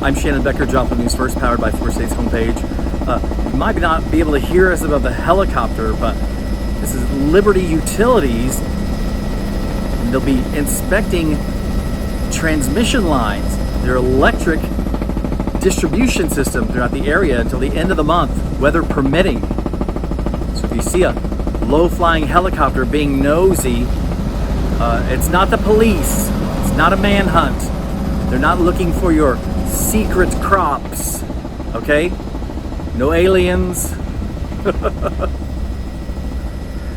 I'm Shannon Becker, Joplin News First, powered by 4States homepage. You might not be able to hear us above the helicopter, but this is Liberty Utilities. And they'll be inspecting transmission lines, their electric distribution system throughout the area until the end of the month, weather permitting. So if you see a low-flying helicopter being nosy, it's not the police, it's not a manhunt. They're not looking for your secret crops, okay? No aliens.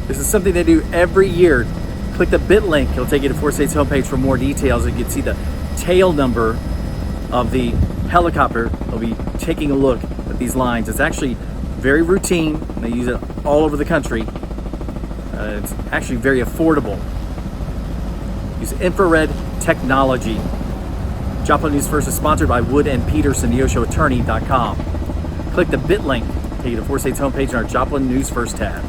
This is something they do every year. Click the bit link, it'll take you to 4States homepage for more details. You can see the tail number of the helicopter. They'll be taking a look at these lines. It's actually very routine. They use it all over the country. It's actually very affordable. Use infrared technology. Joplin News First is sponsored by Wood & Peterson, neoshoattorney.com. Click the bit link, take you to 4States homepage and our Joplin News First tab.